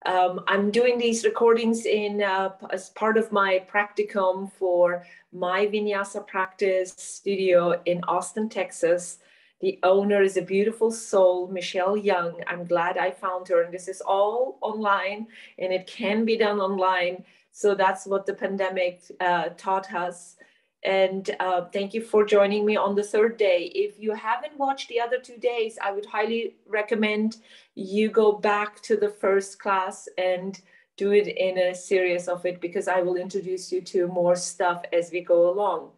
I'm doing these recordings as part of my practicum for my Vinyasa practice studio in Austin, Texas. The owner is a beautiful soul, Michelle Young. I'm glad I found her. And this is all online, and it can be done online. So that's what the pandemic taught us. And thank you for joining me on the third day. If you haven't watched the other 2 days, I would highly recommend you go back to the first class and do it in a series of it, because I will introduce you to more stuff as we go along.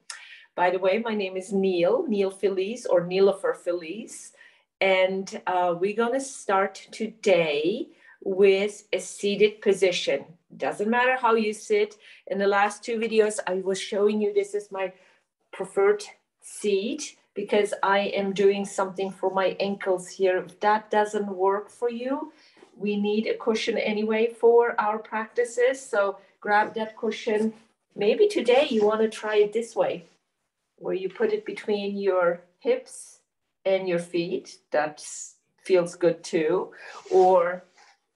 By the way, my name is Nil Felice, or Nilofer Felice. And we're going to start today with a seated position. Doesn't matter how you sit. In the last 2 videos, I was showing you this is my preferred seat because I am doing something for my ankles here. If that doesn't work for you, we need a cushion anyway for our practices. So grab that cushion. Maybe today you want to try it this way, where you put it between your hips and your feet. That feels good too. Or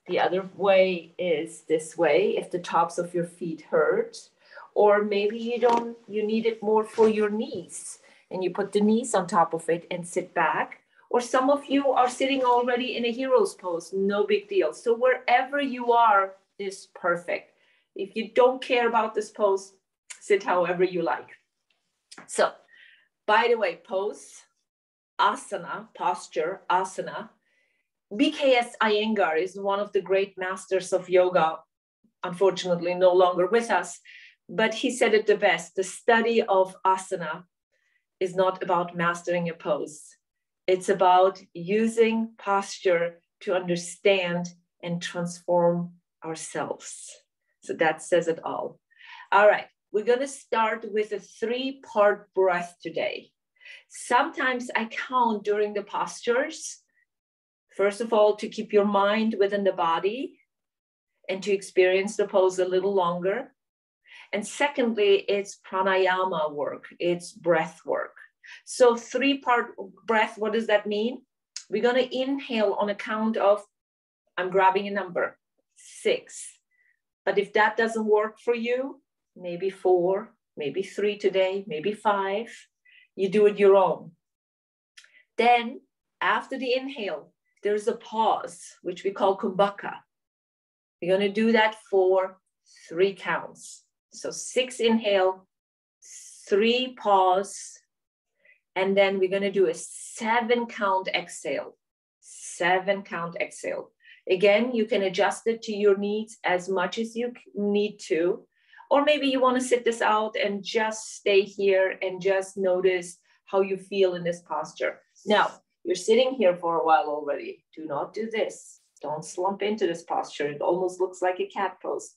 the other way is this way, if the tops of your feet hurt. Or maybe you need it more for your knees, and you put the knees on top of it and sit back. Or some of you are sitting already in a hero's pose, no big deal. So wherever you are is perfect. If you don't care about this pose, sit however you like. So, by the way, pose, asana, posture, asana. BKS Iyengar is one of the great masters of yoga, unfortunately no longer with us, but he said it the best. The study of asana is not about mastering a pose. It's about using posture to understand and transform ourselves. So that says it all. All right, we're going to start with a 3-part breath today. Sometimes I count during the postures. First of all, to keep your mind within the body and to experience the pose a little longer. And secondly, it's pranayama work, it's breath work. So 3-part breath, what does that mean? We're going to inhale on a count of, I'm grabbing a number, 6. But if that doesn't work for you, maybe 4, maybe 3 today, maybe 5. You do it your own. Then after the inhale, there's a pause, which we call kumbhaka. We're going to do that for 3 counts. So 6 inhale, 3 pause, and then we're going to do a 7 count exhale. 7 count exhale. Again, you can adjust it to your needs as much as you need to. Or maybe you want to sit this out and just stay here and just notice how you feel in this posture. Now, you're sitting here for a while already. Do not do this. Don't slump into this posture. It almost looks like a cat pose.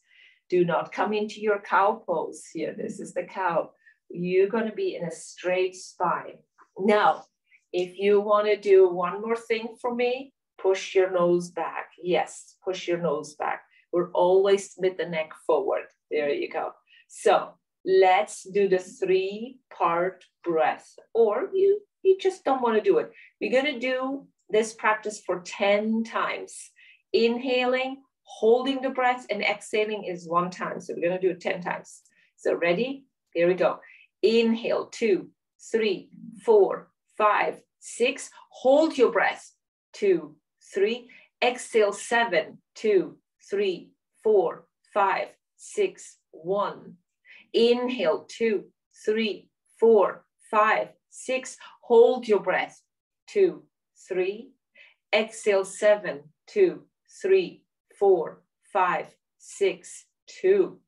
Do not come into your cow pose here. This is the cow. You're going to be in a straight spine. Now, if you want to do one more thing for me, push your nose back. Yes, push your nose back. We're always with the neck forward. There you go. So let's do the 3-part breath. Or you just don't want to do it. We're going to do this practice for 10 times. Inhaling, holding the breath, and exhaling is 1 time. So we're going to do it 10 times. So ready? Here we go. Inhale, 2, 3, 4, 5, 6. Hold your breath. 2, 3. Exhale, 7, 2, 3, 4, 5, 6, 1. Inhale, 2, 3, 4, 5, 6. Hold your breath. 2, 3. Exhale, 7, 2, 3, 4, 5, 6, 2.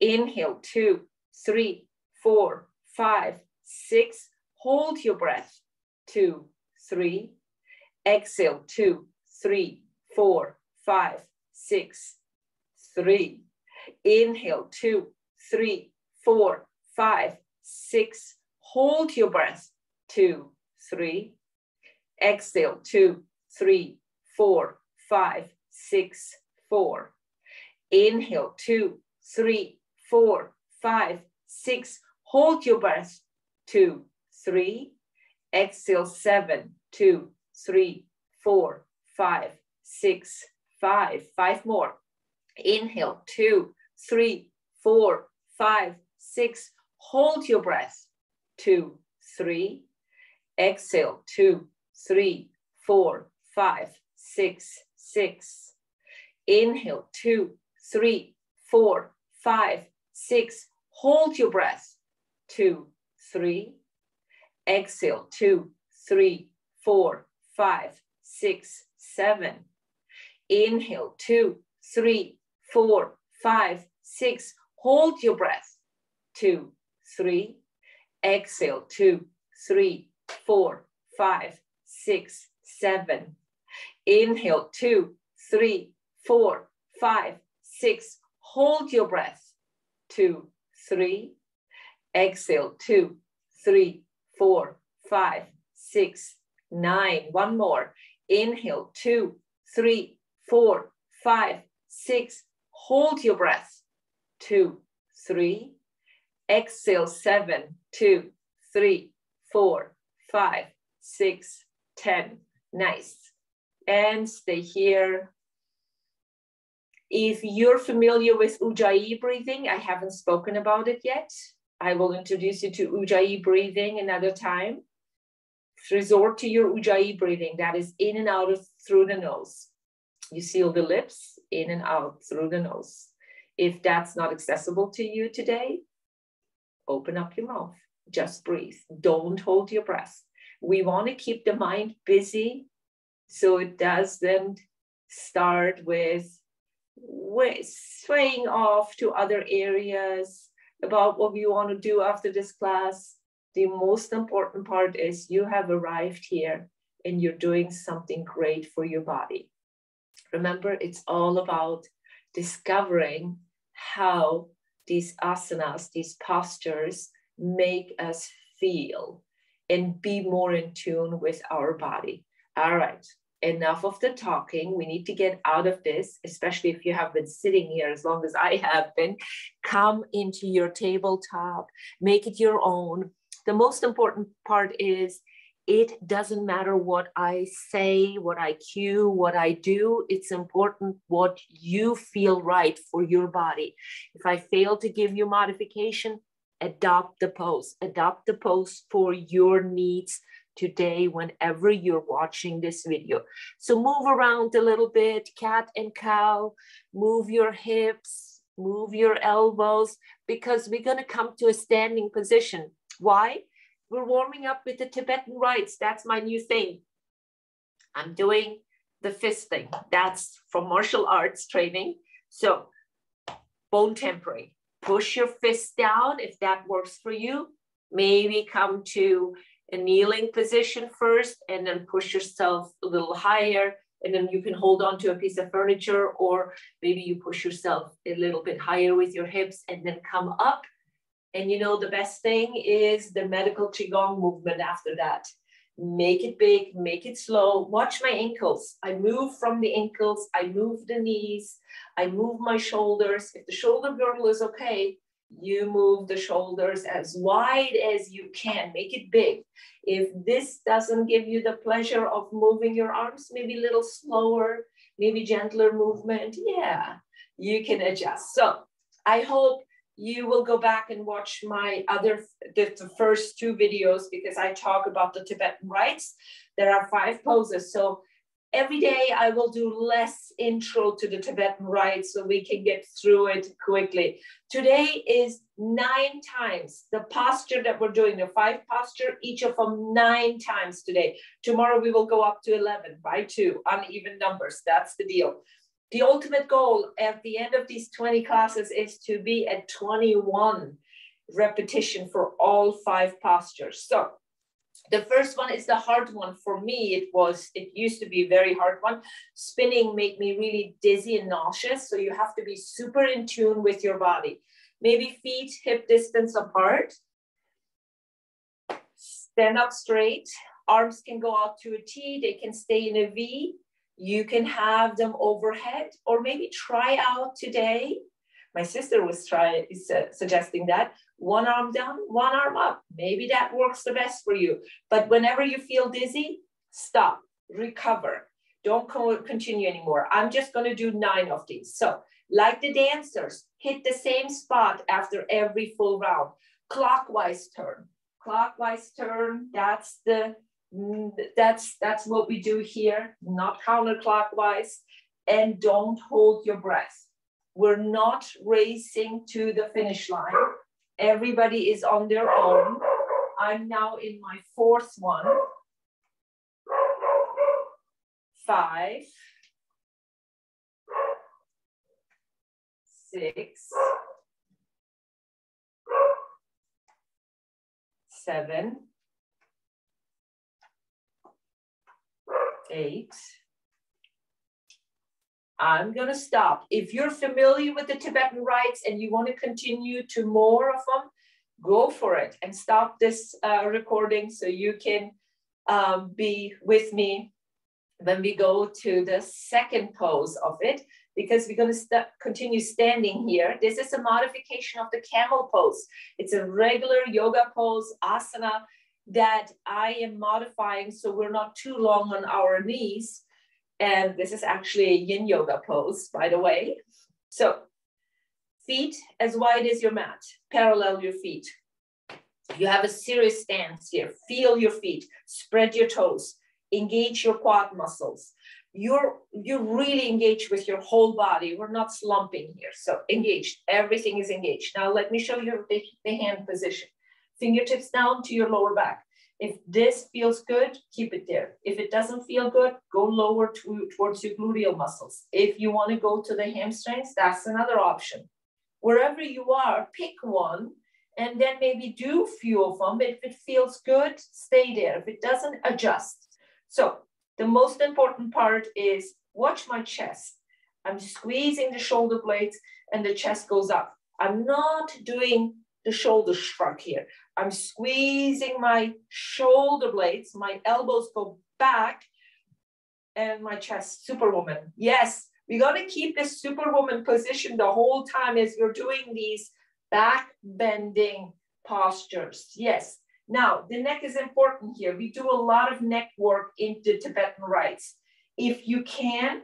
Inhale, 2, 3, 4, 5, 6. Hold your breath. 2, 3. Exhale, 2, 3, 4, 5, 6, 3. Inhale, 2, 3, 4, 5, 6. Hold your breath. 2, 3. Exhale, 2, 3, 4, 5, 6, 4. Inhale, 2, 3, 4, 5, 6. Hold your breath. 2, 3. Exhale, 7, 2, 3, 4, 5, 6, 5 more. Inhale, 2, 3, 4, 5, 6. Hold your breath. 2, 3. Exhale, 2, 3, 4, 5, 6, 6. Inhale, 2, 3, 4, 5, 6. Hold your breath. 2, 3. Exhale, 2, 3, 4, 5, 6, 7. Inhale, 2, 3, 4, 5, 6. Hold your breath. 2, 3. Exhale, 2, 3, 4, 5, 6, 7. Inhale, 2, 3, 4, 5, 6. Hold your breath. 2, 3. Exhale, 2, 3, 4, 5, 6, 9. One more. Inhale, 2, 3, 4, 5, 6. Hold your breath. 2, 3. Exhale, 7, 2, 3, 4, 5, 6, 10. Nice. And stay here. If you're familiar with Ujjayi breathing, I haven't spoken about it yet. I will introduce you to Ujjayi breathing another time. Resort to your Ujjayi breathing. That is in and out through the nose. You seal the lips, in and out through the nose. If that's not accessible to you today, open up your mouth. Just breathe. Don't hold your breath. We want to keep the mind busy so it doesn't start with swaying off to other areas about what we want to do after this class. The most important part is you have arrived here and you're doing something great for your body. Remember, it's all about discovering how these asanas, these postures make us feel and be more in tune with our body. All right, enough of the talking. We need to get out of this, especially if you have been sitting here as long as I have been. Come into your tabletop, make it your own. The most important part is it doesn't matter what I say, what I cue, what I do. It's important what you feel right for your body. If I fail to give you modification, adopt the pose. Adopt the pose for your needs today whenever you're watching this video. So move around a little bit, cat and cow, move your hips, move your elbows, because we're going to come to a standing position. Why? We're warming up with the Tibetan rites. That's my new thing. I'm doing the fist thing. That's from martial arts training. So bone tempering. Push your fist down if that works for you. Maybe come to a kneeling position first and then push yourself a little higher. And then you can hold on to a piece of furniture, or maybe you push yourself a little bit higher with your hips and then come up. And you know, the best thing is the medical Qigong movement after that. Make it big, make it slow. Watch my ankles. I move from the ankles. I move the knees. I move my shoulders. If the shoulder girdle is okay, you move the shoulders as wide as you can. Make it big. If this doesn't give you the pleasure of moving your arms, maybe a little slower, maybe gentler movement. Yeah, you can adjust. So I hope you will go back and watch my the first 2 videos, because I talk about the Tibetan rites. There are 5 poses. So every day I will do less intro to the Tibetan rites so we can get through it quickly. Today is 9 times the posture that we're doing, the 5 posture, each of them 9 times today. Tomorrow we will go up to 11 by 2, uneven numbers. That's the deal. The ultimate goal at the end of these 20 classes is to be at 21 repetition for all 5 postures. So the first one is the hard one for me. It used to be a very hard one. Spinning made me really dizzy and nauseous. So you have to be super in tune with your body. Maybe feet hip distance apart. Stand up straight. Arms can go out to a T. They can stay in a V. You can have them overhead, or maybe try out today. My sister was suggesting that. One arm down, one arm up. Maybe that works the best for you. But whenever you feel dizzy, stop, recover. Don't continue anymore. I'm just going to do 9 of these. So like the dancers, hit the same spot after every full round. Clockwise turn. Clockwise turn. That's what we do here, not counterclockwise. And don't hold your breath. We're not racing to the finish line. Everybody is on their own. I'm now in my 4th one. 5, 6, 7, 8. I'm going to stop. If you're familiar with the Tibetan rites and you want to continue to more of them, go for it and stop this recording so you can be with me when we go to the 2nd pose of it, because we're going to continue standing here. This is a modification of the camel pose. It's a regular yoga pose, asana, that I am modifying so we're not too long on our knees. And this is actually a yin yoga pose, by the way. So feet as wide as your mat, parallel your feet. You have a serious stance here. Feel your feet, spread your toes, engage your quad muscles. You're really engaged with your whole body. We're not slumping here. So engaged, everything is engaged. Now let me show you the hand position. Fingertips down to your lower back. If this feels good, keep it there. If it doesn't feel good, go lower towards your gluteal muscles. If you want to go to the hamstrings, that's another option. Wherever you are, pick one and then maybe do a few of them. If it feels good, stay there. If it doesn't, adjust. So the most important part is watch my chest. I'm squeezing the shoulder blades and the chest goes up. I'm not doing the shoulder shrug here. I'm squeezing my shoulder blades, my elbows go back, and my chest, superwoman. Yes, we got to keep this superwoman position the whole time as we're doing these back bending postures. Yes. Now, the neck is important here. We do a lot of neck work in the Tibetan rites. If you can,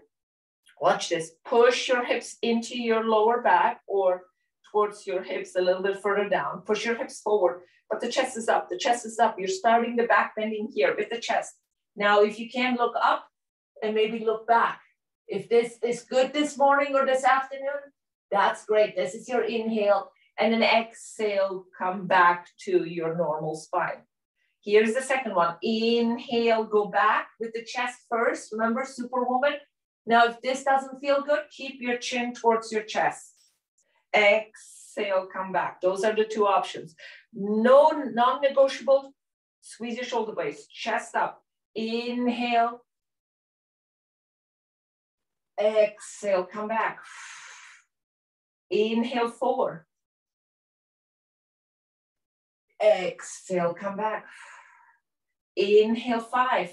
watch this, push your hips into your lower back or towards your hips a little bit further down. Push your hips forward, but the chest is up. The chest is up. You're starting the back bending here with the chest. Now, if you can, look up and maybe look back. If this is good this morning or this afternoon, that's great. This is your inhale. And then exhale, come back to your normal spine. Here's the second one. Inhale, go back with the chest first. Remember, superwoman. Now, if this doesn't feel good, keep your chin towards your chest. Exhale, come back. Those are the 2 options. No non-negotiable. Squeeze your shoulder blades, chest up. Inhale. Exhale, come back. Inhale, forward. Exhale, come back. Inhale, 5.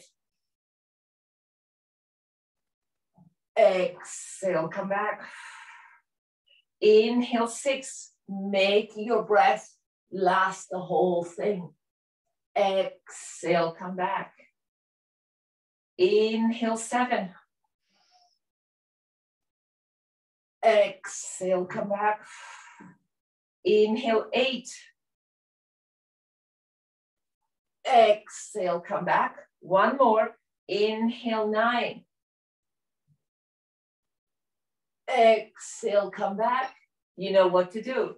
Exhale, come back. Inhale, 6. Make your breath last the whole thing. Exhale, come back. Inhale, 7. Exhale, come back. Inhale, 8. Exhale, come back. One more. Inhale, 9. Exhale, come back. You know what to do.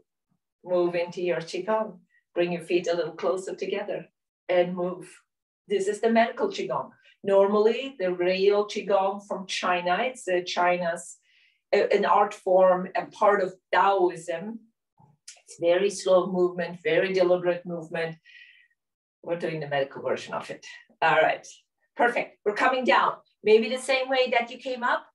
Move into your Qigong. Bring your feet a little closer together and move. This is the medical Qigong. Normally, the real Qigong from China, it's China's an art form, a part of Taoism. It's very slow movement, very deliberate movement. We're doing the medical version of it. All right, perfect. We're coming down. Maybe the same way that you came up.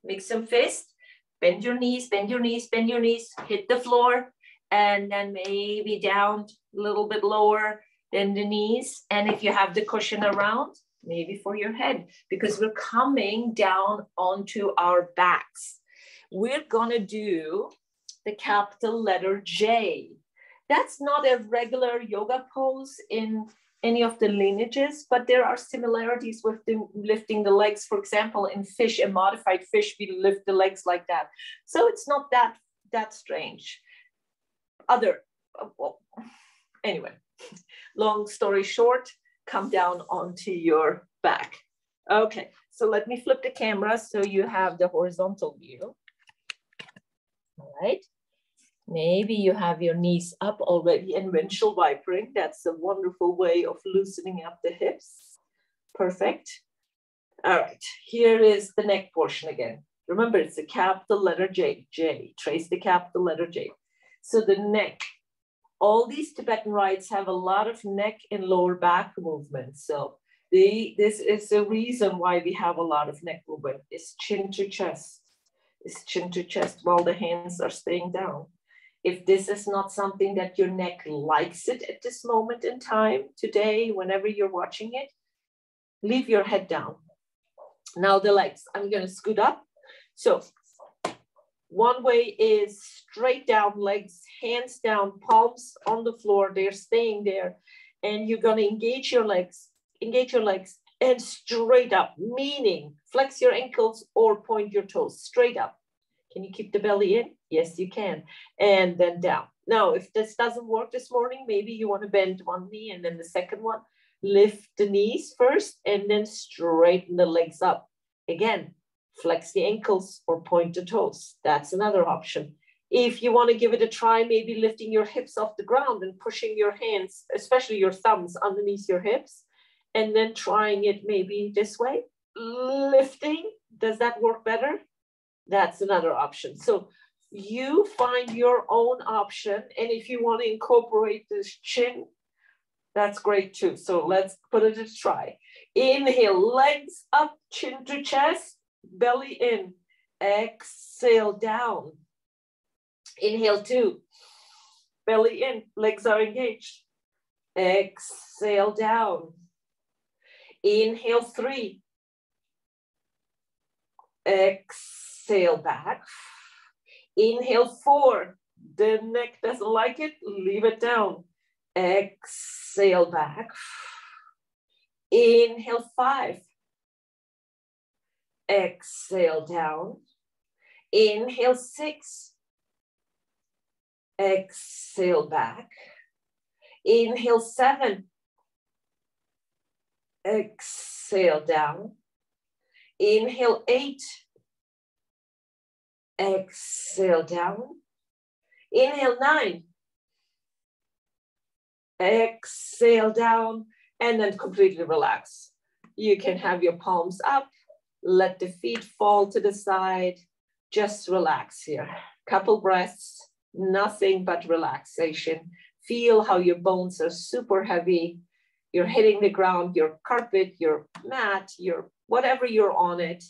Make some fists. Bend your knees, bend your knees, bend your knees. Hit the floor. And then maybe down a little bit lower than the knees. And if you have the cushion around, maybe for your head. Because we're coming down onto our backs. We're going to do the capital letter J. That's not a regular yoga pose in any of the lineages, but there are similarities with lifting the legs. For example, in fish, a modified fish, we lift the legs like that. So it's not that strange. Anyway, long story short, come down onto your back. Okay, so let me flip the camera so you have the horizontal view. All right. Maybe you have your knees up already and windshield vipering. That's a wonderful way of loosening up the hips. Perfect. All right, here is the neck portion again. Remember, it's a capital letter J. J. Trace the capital letter J. So the neck. All these Tibetan rites have a lot of neck and lower back movement. So this is the reason why we have a lot of neck movement. It's chin to chest. It's chin to chest while the hands are staying down. If this is not something that your neck likes it at this moment in time, today, whenever you're watching it, leave your head down. Now the legs, I'm going to scoot up. So one way is straight down, legs, hands down, palms on the floor. They're staying there. And you're going to engage your legs and straight up, meaning flex your ankles or point your toes straight up. Can you keep the belly in? Yes, you can. And then down. Now, if this doesn't work this morning, maybe you want to bend one knee and then the second one. Lift the knees first and then straighten the legs up. Again, flex the ankles or point the toes. That's another option. If you want to give it a try, maybe lifting your hips off the ground and pushing your hands, especially your thumbs, underneath your hips, and then trying it maybe this way. Lifting. Does that work better? That's another option. So you find your own option. And if you want to incorporate this chin, that's great too. So let's put it a try. Inhale, legs up, chin to chest, belly in. Exhale, down. Inhale, 2. Belly in, legs are engaged. Exhale, down. Inhale, 3. Exhale, back. Inhale, 4. The neck doesn't like it, leave it down. Exhale, back. Inhale, 5. Exhale, down. Inhale, 6. Exhale, back. Inhale, 7. Exhale, down. Inhale, 8. Exhale, down. Inhale, 9. Exhale, down. And then completely relax. You can have your palms up. Let the feet fall to the side. Just relax here. Couple breaths. Nothing but relaxation. Feel how your bones are super heavy. You're hitting the ground, your carpet, your mat, your whatever you're on it.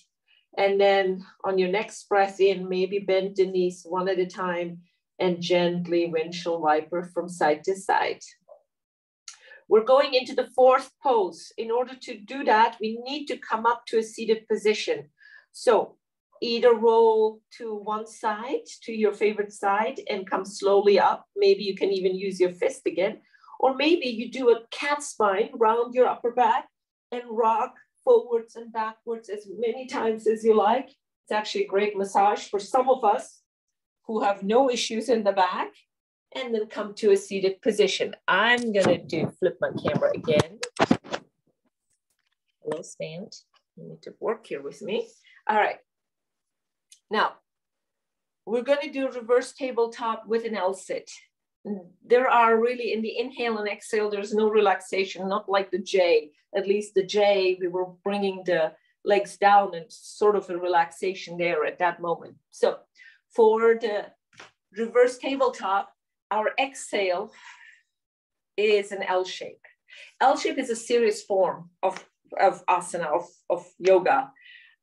And then on your next breath in, maybe bend the knees one at a time and gently windshield wiper from side to side. We're going into the 4th pose. In order to do that, we need to come up to a seated position. So either roll to one side, to your favorite side, and come slowly up. Maybe you can even use your fist again. Or maybe you do a cat spine, round your upper back and rock forwards and backwards as many times as you like. It's actually a great massage for some of us who have no issues in the back. And then come to a seated position. I'm going to flip my camera again. Hello, stand. You need to work here with me. All right. Now, we're going to do reverse tabletop with an L-sit. There are really, in the inhale and exhale, there's no relaxation, not like the J. At least the J, we were bringing the legs down and sort of a relaxation there at that moment. So for the reverse tabletop, our exhale is an L shape. L shape is a serious form of asana, of yoga.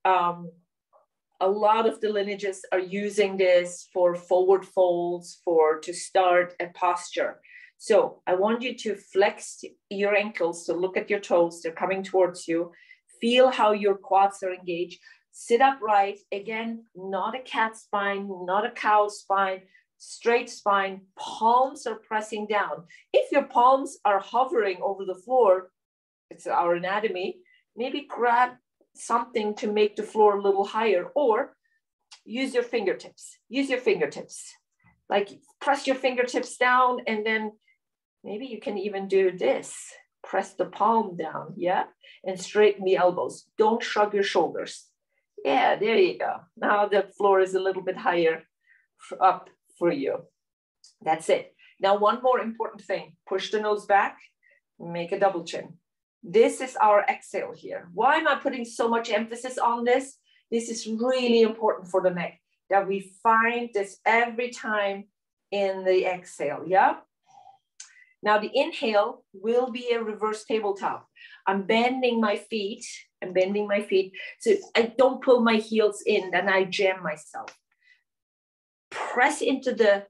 A lot of the lineages are using this for forward folds, to start a posture. So I want you to flex your ankles. So look at your toes, they're coming towards you. Feel how your quads are engaged. Sit upright, again, not a cat spine, not a cow spine, straight spine, palms are pressing down. If your palms are hovering over the floor, it's our anatomy, maybe grab something to make the floor a little higher, or use your fingertips. Use your fingertips. Like press your fingertips down, and then maybe you can even do this. Press the palm down, yeah? And straighten the elbows. Don't shrug your shoulders. Yeah, there you go. Now the floor is a little bit higher up for you. That's it. Now, one more important thing. Push the nose back, make a double chin. This is our exhale here. Why am I putting so much emphasis on this? This is really important for the neck, that we find this every time in the exhale, yeah? Now the inhale will be a reverse tabletop. I'm bending my feet. So I don't pull my heels in, then I jam myself. Press into the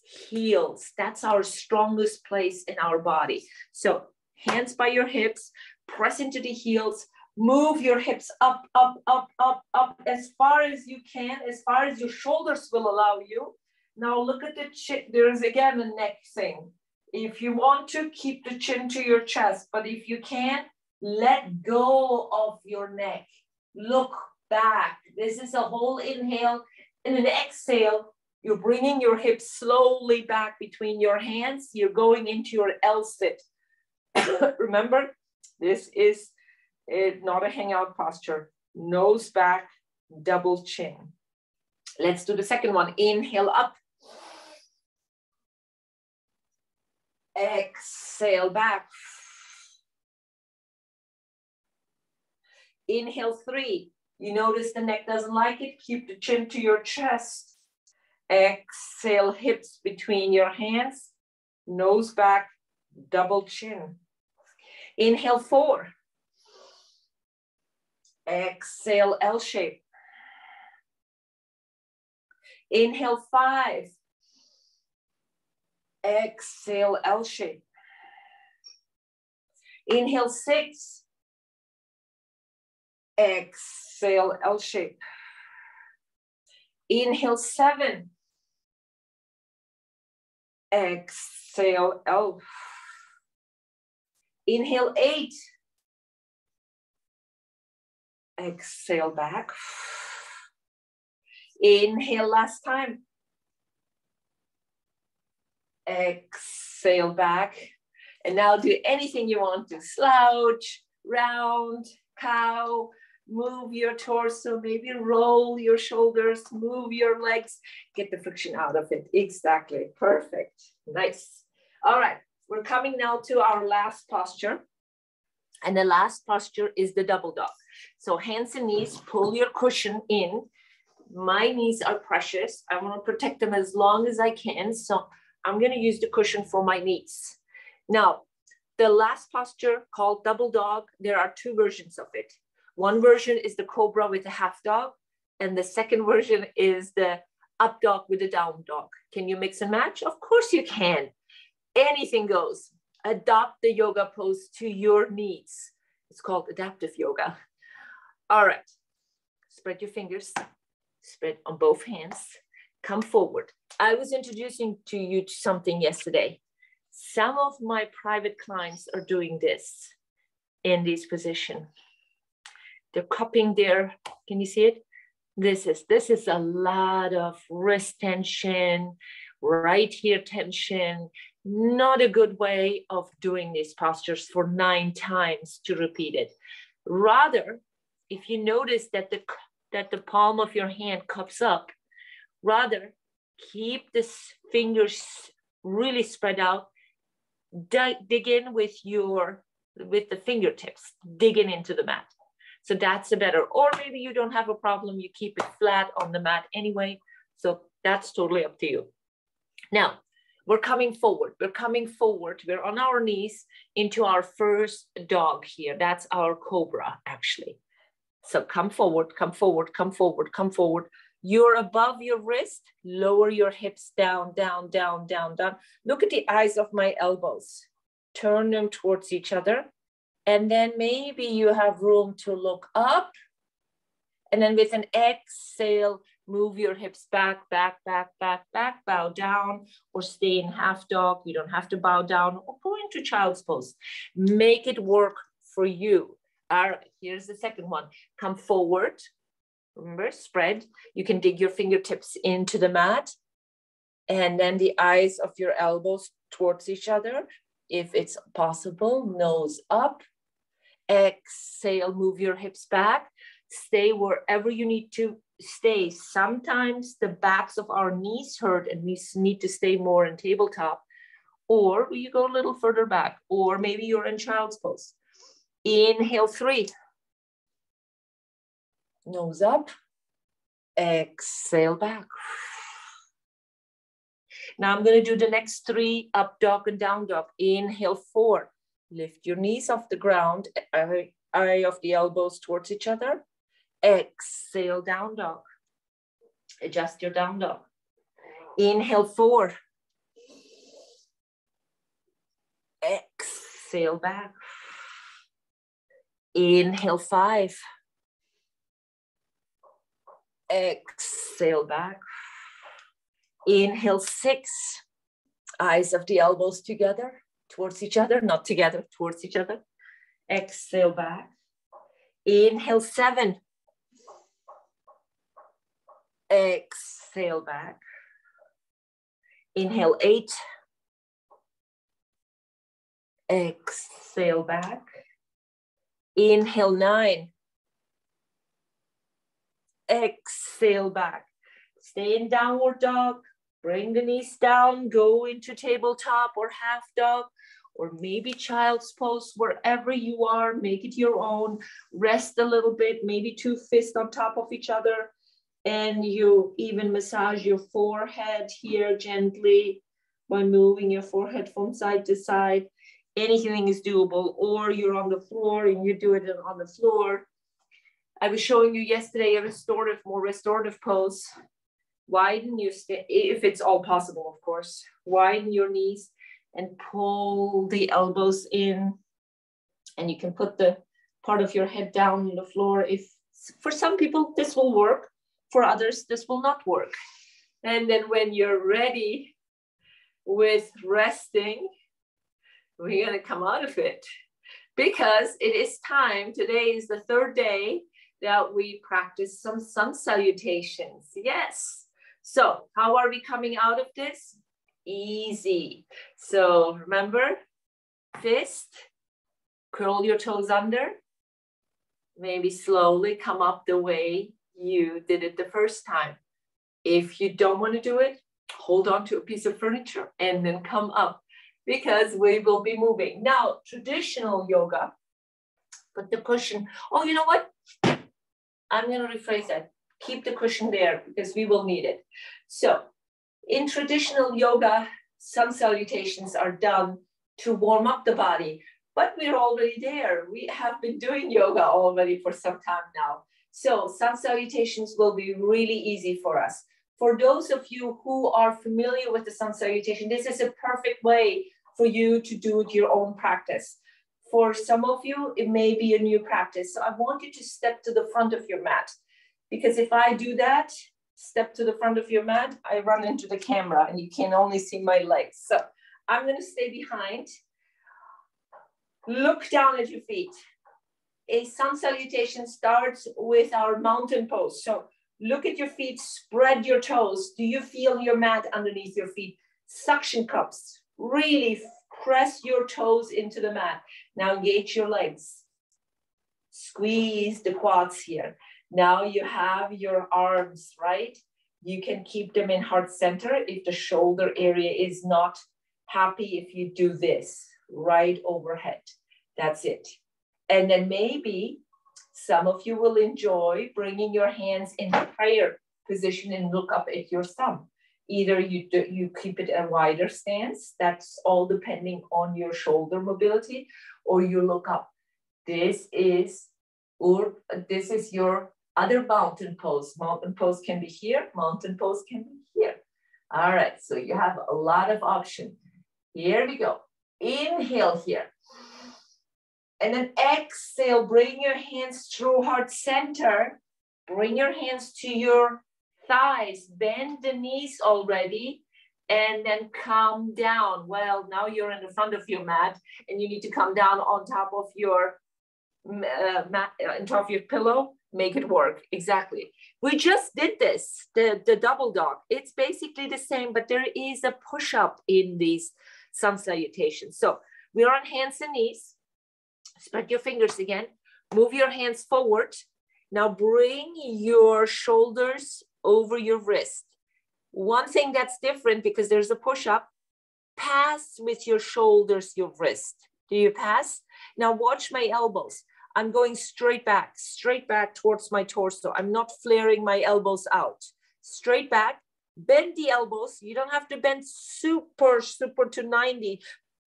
heels. That's our strongest place in our body. So hands by your hips, press into the heels, move your hips up, up, up, up, up, as far as you can, as far as your shoulders will allow you. Now look at the chin. There's again a neck thing. If you want to, keep the chin to your chest, but if you can't, let go of your neck. Look back. This is a whole inhale and an exhale. You're bringing your hips slowly back between your hands. You're going into your L sit. Remember, this is not a hangout posture. Nose back, double chin. Let's do the second one. Inhale up. Exhale back. Inhale 3. You notice the neck doesn't like it. Keep the chin to your chest. Exhale, hips between your hands. Nose back, double chin. Inhale 4. Exhale, L shape. Inhale 5. Exhale, L shape. Inhale 6. Exhale, L shape. Inhale 7. Exhale, L. Inhale 8. Exhale back. Inhale last time. Exhale back. And now do anything you want to. Slouch, round, cow, move your torso, maybe roll your shoulders, move your legs, get the friction out of it. Exactly, perfect, nice. All right, we're coming now to our last posture. And the last posture is the double dog. So hands and knees, pull your cushion in. My knees are precious. I want to protect them as long as I can. So I'm going to use the cushion for my knees. Now, the last posture called double dog, there are 2 versions of it. One version is the cobra with the half dog, and the second version is the up dog with the down dog. Can you mix and match? Of course you can. Anything goes. Adopt the yoga pose to your needs. It's called adaptive yoga. All right. Spread your fingers. Spread on both hands. Come forward. I was introducing to you something yesterday. Some of my private clients are doing this in this position. They're cupping their, can you see it? This is a lot of wrist tension, right here tension. Not a good way of doing these postures for 9 times to repeat it. Rather, if you notice that the palm of your hand cups up, rather keep the fingers really spread out. Dig in with the fingertips, digging into the mat. So that's a better, or maybe you don't have a problem, you keep it flat on the mat anyway. So that's totally up to you. Now, we're coming forward. We're on our knees into our first dog here. That's our cobra, actually. So come forward, come forward, come forward, come forward. You're above your wrist. Lower your hips down, down, down, down, down. Look at the eyes of my elbows. Turn them towards each other. And then maybe you have room to look up. And then with an exhale, Move your hips back, back, back, back, back, bow down, or stay in half dog. You don't have to bow down or go into child's pose. Make it work for you. All right, here's the second one. Come forward. Remember, spread. You can dig your fingertips into the mat, and then the eyes of your elbows towards each other. If it's possible, nose up. Exhale, move your hips back. Stay wherever you need to stay. Sometimes the backs of our knees hurt and we need to stay more in tabletop, or you go a little further back, or maybe you're in child's pose. Inhale, 3. Nose up. Exhale back. Now I'm going to do the next 3, up dog and down dog. Inhale, 4. Lift your knees off the ground, eye of the elbows towards each other. Exhale, down dog. Adjust your down dog. Inhale, 4. Exhale back. Inhale, 5. Exhale back. Inhale, 6. Eyes of the elbows together, towards each other, not together, towards each other. Exhale back. Inhale, 7. Exhale back. Inhale, 8. Exhale back. Inhale, 9. Exhale back. Stay in downward dog. Bring the knees down. Go into tabletop or half dog, or maybe child's pose, wherever you are. Make it your own. Rest a little bit. Maybe 2 fists on top of each other. And you even massage your forehead here gently by moving your forehead from side to side. Anything is doable. Or you're on the floor and you do it on the floor. I was showing you yesterday a more restorative pose. Widen your, if it's all possible, of course. Widen your knees and pull the elbows in. And you can put the part of your head down on the floor. If for some people this will work, for others this will not work. And then when you're ready with resting, we're going to come out of it, because it is time. Today is the 3rd day that we practice some sun salutations. Yes. So how are we coming out of this? Easy. So remember, fist, curl your toes under, maybe slowly come up the way you did it the first time. If you don't want to do it, hold on to a piece of furniture and then come up, because we will be moving. Now, traditional yoga, put the cushion. Oh, you know what? I'm going to rephrase that. Keep the cushion there because we will need it. So in traditional yoga, sun salutations are done to warm up the body, but we're already there. We have been doing yoga already for some time now. So sun salutations will be really easy for us. For those of you who are familiar with the sun salutation, this is a perfect way for you to do your own practice. For some of you, it may be a new practice. So I want you to step to the front of your mat, because if I do that, step to the front of your mat, I run into the camera and you can only see my legs. So I'm going to stay behind. Look down at your feet. A sun salutation starts with our mountain pose. So look at your feet, spread your toes. Do you feel your mat underneath your feet? Suction cups. Really press your toes into the mat. Now engage your legs. Squeeze the quads here. Now you have your arms, right? You can keep them in heart center if the shoulder area is not happy. If you do this right overhead, that's it. And then maybe some of you will enjoy bringing your hands in the prayer position and look up at your thumb. Either you keep it a wider stance, that's all depending on your shoulder mobility, or you look up. This is your other mountain pose. Mountain pose can be here, mountain pose can be here. All right, so you have a lot of options. Here we go. Inhale here. And then exhale, bring your hands through heart center. Bring your hands to your thighs, bend the knees already, and then come down. Well, now you're in the front of your mat and you need to come down on top of your mat, on top of your pillow. Make it work. Exactly. We just did this, the double dog. It's basically the same, but there is a push-up in these sun salutations. So we're on hands and knees. Spread your fingers again. Move your hands forward. Now bring your shoulders over your wrist. One thing that's different, because there's a push-up, pass with your shoulders, your wrist. Do you pass? Now watch my elbows. I'm going straight back towards my torso. I'm not flaring my elbows out. Straight back, bend the elbows. You don't have to bend super to 90.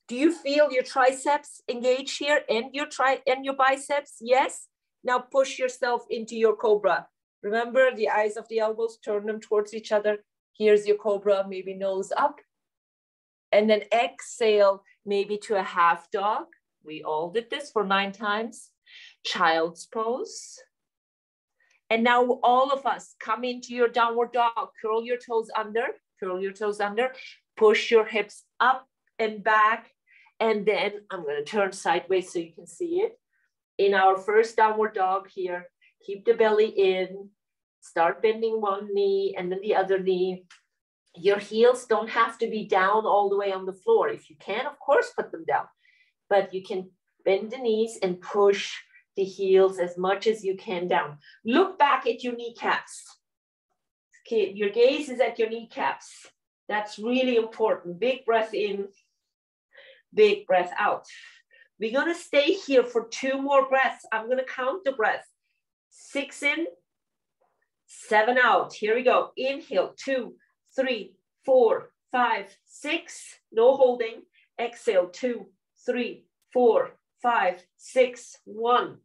Do you feel your triceps engage here and your biceps? Yes. Now push yourself into your cobra. Remember the eyes of the elbows, turn them towards each other. Here's your cobra, maybe nose up. And then exhale, maybe to a half dog. We all did this for 9 times. Child's pose. And now all of us come into your downward dog. Curl your toes under, push your hips up and back. And then I'm going to turn sideways so you can see it. In our first downward dog here, keep the belly in, start bending one knee and then the other knee. Your heels don't have to be down all the way on the floor. If you can, of course, put them down, but you can bend the knees and push the heels as much as you can down. Look back at your kneecaps. Okay, your gaze is at your kneecaps. That's really important. Big breath in, big breath out. We're going to stay here for 2 more breaths. I'm going to count the breath. 6 in, 7 out. Here we go. Inhale, 2, 3, 4, 5, 6. No holding. Exhale, 2, 3, 4, 5, 6, 1.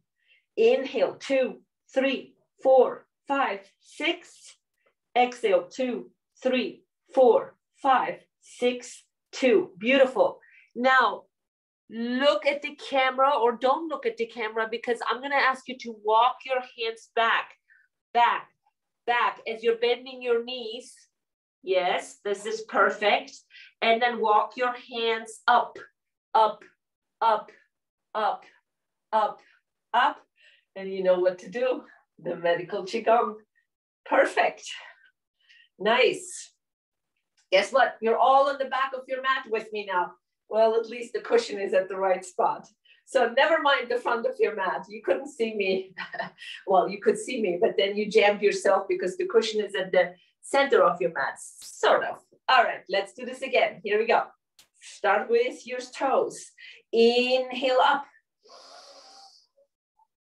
Inhale, 2, 3, 4, 5, 6. Exhale, 2, 3, 4, 5, 6, 2. Beautiful. Now, look at the camera or don't look at the camera, because I'm going to ask you to walk your hands back, as you're bending your knees. Yes, this is perfect. And then walk your hands up. And you know what to do. The medical Qigong. Perfect. Nice. Guess what? You're all on the back of your mat with me now. Well, at least the cushion is at the right spot. So never mind the front of your mat. You couldn't see me. Well, you could see me, but then you jammed yourself because the cushion is at the center of your mat. Sort of. All right, let's do this again. Here we go. Start with your toes. Inhale up.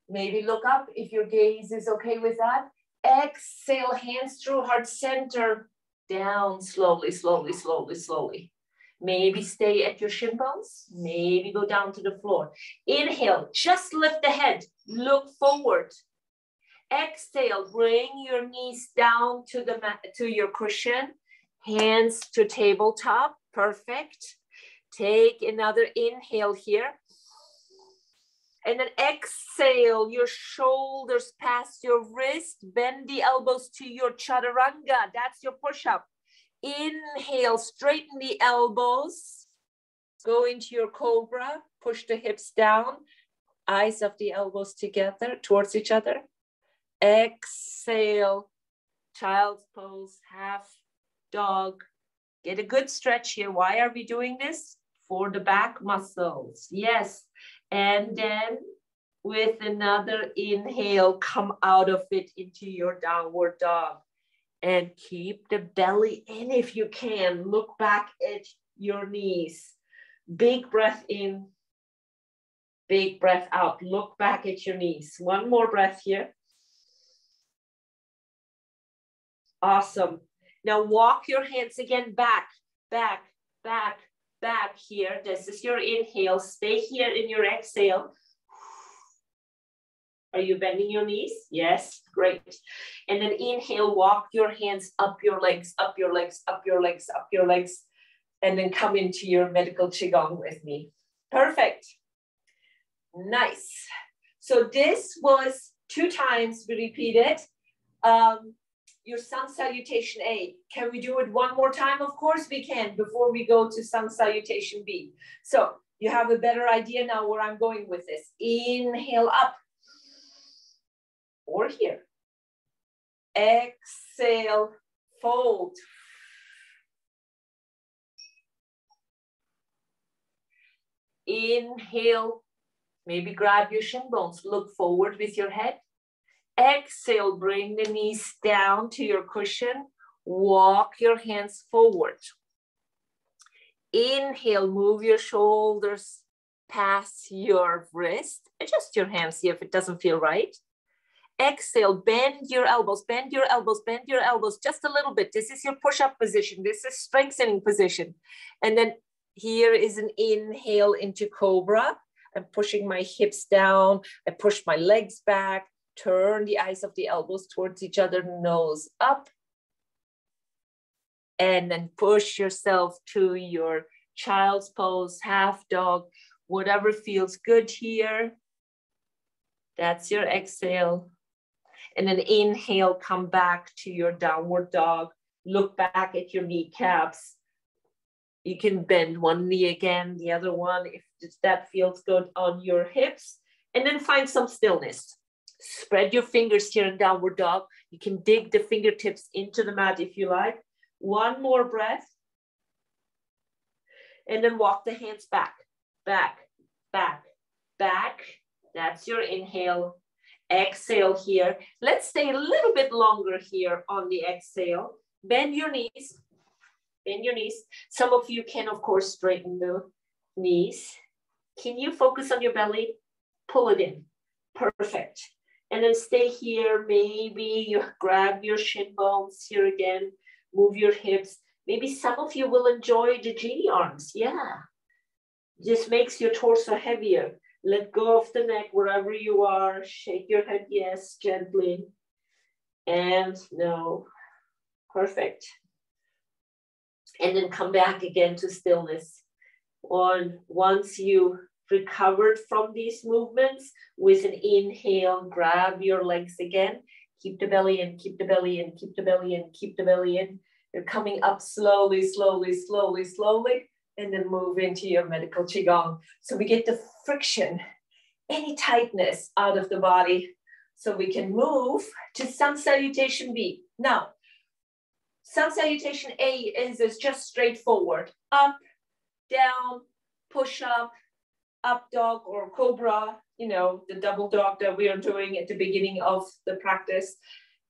Maybe look up if your gaze is okay with that. Exhale, hands through heart center. Down slowly. Maybe stay at your shin bones. Maybe go down to the floor. Inhale, just lift the head. Look forward. Exhale, bring your knees down to the mat, to your cushion. Hands to tabletop. Perfect. Take another inhale here. And then exhale, your shoulders past your wrist. Bend the elbows to your chaturanga. That's your push-up. Inhale, straighten the elbows. Go into your cobra. Push the hips down. Eyes of the elbows together, towards each other. Exhale, child's pose, half dog. Get a good stretch here. Why are we doing this? For the back muscles. Yes. And then with another inhale, come out of it into your downward dog. And keep the belly in if you can. Look back at your knees. Big breath in, big breath out. Look back at your knees. One more breath here. Awesome. Now walk your hands again back here. This is your inhale. Stay here in your exhale. Are you bending your knees? Yes, great. And then inhale, walk your hands up your legs. And then come into your medical Qigong with me. Perfect. Nice. So this was 2 times we repeated. your sun salutation A. Can we do it one more time? Of course we can, before we go to sun salutation B. So you have a better idea now where I'm going with this. Inhale up, or here. Exhale, fold. Inhale, maybe grab your shin bones, look forward with your head. Exhale, bring the knees down to your cushion. Walk your hands forward. Inhale, move your shoulders past your wrist. Adjust your hands, see if it doesn't feel right. Exhale, bend your elbows, bend your elbows, bend your elbows just a little bit. This is your push-up position. This is strengthening position. And then here is an inhale into cobra. I'm pushing my hips down. I push my legs back. Turn the eyes of the elbows towards each other, nose up. And then push yourself to your child's pose, half dog, whatever feels good here. That's your exhale. And then inhale, come back to your downward dog. Look back at your kneecaps. You can bend one knee again, the other one, if that feels good on your hips. And then find some stillness. Spread your fingers here in downward dog. You can dig the fingertips into the mat if you like. One more breath. And then walk the hands back, back, back, back. That's your inhale. Exhale here. Let's stay a little bit longer here on the exhale. Bend your knees. Bend your knees. Some of you can, of course, straighten the knees. Can you focus on your belly? Pull it in. Perfect. And then stay here. Maybe you grab your shin bones here again. Move your hips. Maybe some of you will enjoy the genie arms. Yeah. Just makes your torso heavier. Let go of the neck wherever you are. Shake your head, yes, gently. And no. Perfect. And then come back again to stillness. Once you recovered from these movements, with an inhale, grab your legs again. Keep the belly in, keep the belly in, keep the belly in, keep the belly in. You're coming up slowly, slowly, slowly, slowly, and then move into your medical Qigong. So we get the friction, any tightness out of the body, so we can move to sun salutation B. Now, sun salutation A is just straightforward. Up, down, push up dog or cobra, you know, the double dog that we are doing at the beginning of the practice,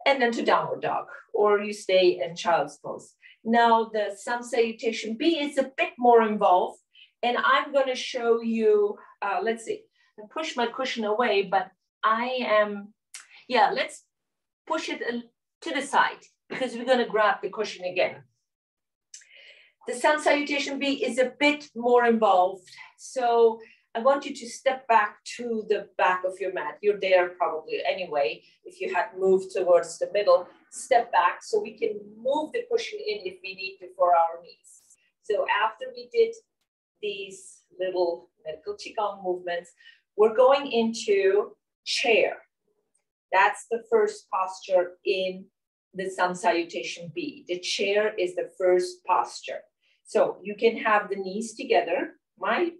and then to downward dog, or you stay in child's pose. Now the sun salutation B is a bit more involved, and I'm going to show you, let's see, I push my cushion away, but let's push it to the side, because we're going to grab the cushion again. The sun salutation B is a bit more involved. So I want you to step back to the back of your mat. You're there probably anyway. If you had moved towards the middle, step back so we can move the cushion in if we need to for our knees. So after we did these little medical Qigong movements, we're going into chair. That's the first posture in the sun salutation B. The chair is the first posture. So you can have the knees together. My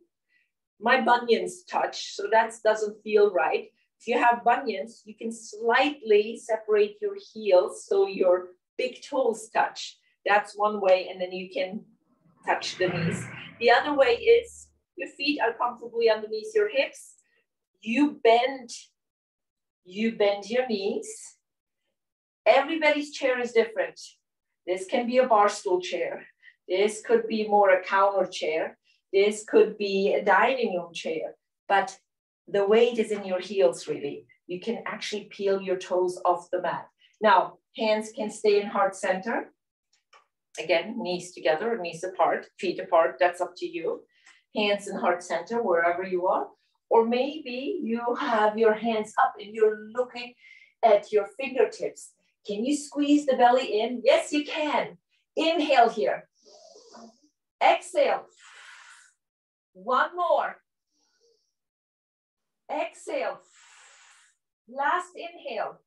bunions touch, so that doesn't feel right. If you have bunions, you can slightly separate your heels so your big toes touch. That's one way, and then you can touch the knees. The other way is your feet are comfortably underneath your hips. You bend your knees. Everybody's chair is different. This can be a bar stool chair. This could be more a counter chair. This could be a dining room chair, but the weight is in your heels, really. You can actually peel your toes off the mat. Now, hands can stay in heart center. Again, knees together, knees apart, feet apart, that's up to you. Hands in heart center, wherever you are. Or maybe you have your hands up and you're looking at your fingertips. Can you squeeze the belly in? Yes, you can. Inhale here. Exhale. One more. Exhale. Last inhale.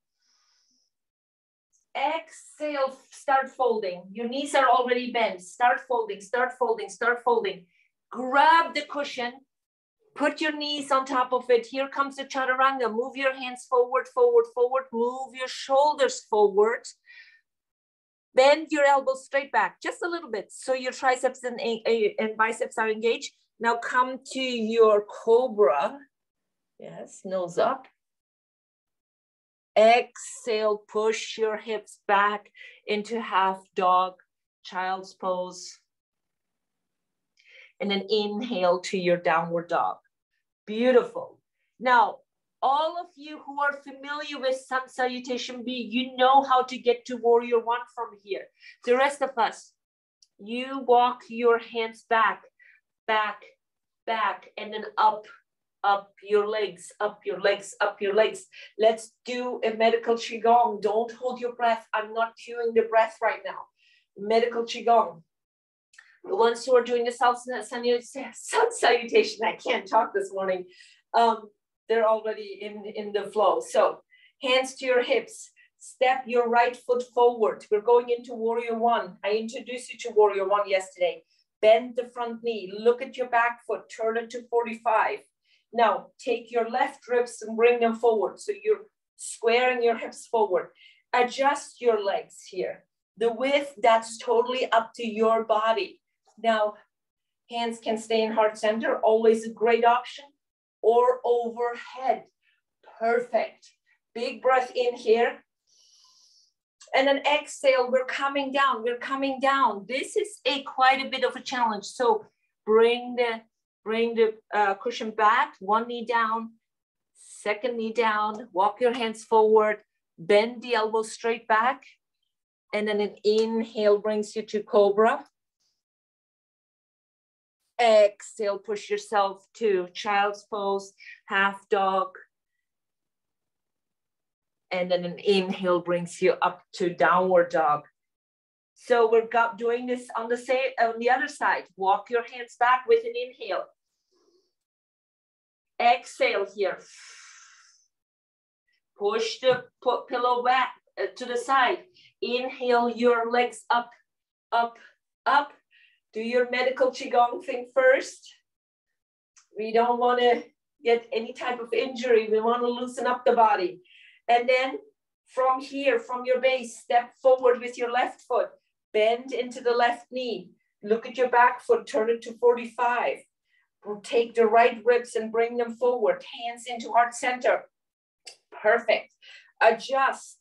Exhale, start folding. Your knees are already bent. Start folding, start folding, start folding. Grab the cushion. Put your knees on top of it. Here comes the chaturanga. Move your hands forward, forward, forward. Move your shoulders forward. Bend your elbows straight back, just a little bit. So your triceps and biceps are engaged. Now come to your cobra. Yes, nose up. Exhale, push your hips back into half dog, child's pose. And then inhale to your downward dog. Beautiful. Now, all of you who are familiar with Sun Salutation B, you know how to get to Warrior One from here. The rest of us, you walk your hands back, back, back, and then up, up your legs, up your legs, up your legs. Let's do a medical Qigong. Don't hold your breath. I'm not cueing the breath right now. Medical Qigong. The ones who are doing the sun salutation, I can't talk this morning. They're already in the flow. So hands to your hips, step your right foot forward. We're going into Warrior One. I introduced you to Warrior One yesterday. Bend the front knee, look at your back foot, turn it to 45. Now take your left ribs and bring them forward. So you're squaring your hips forward. Adjust your legs here. The width, that's totally up to your body. Now, hands can stay in heart center, always a great option, or overhead. Perfect. Big breath in here. And then exhale, we're coming down, we're coming down. This is quite a bit of a challenge. So bring the cushion back, one knee down, second knee down, walk your hands forward, bend the elbows straight back. And then an inhale brings you to Cobra. Exhale, push yourself to Child's Pose, Half Dog. And then an inhale brings you up to Downward Dog. So we're doing this on the other side. Walk your hands back with an inhale. Exhale here. Push the pillow back to the side. Inhale your legs up, up, up. Do your medical Qigong thing first. We don't want to get any type of injury. We want to loosen up the body. And then from here, from your base, step forward with your left foot. Bend into the left knee. Look at your back foot, turn it to 45. Take the right ribs and bring them forward. Hands into heart center. Perfect. Adjust.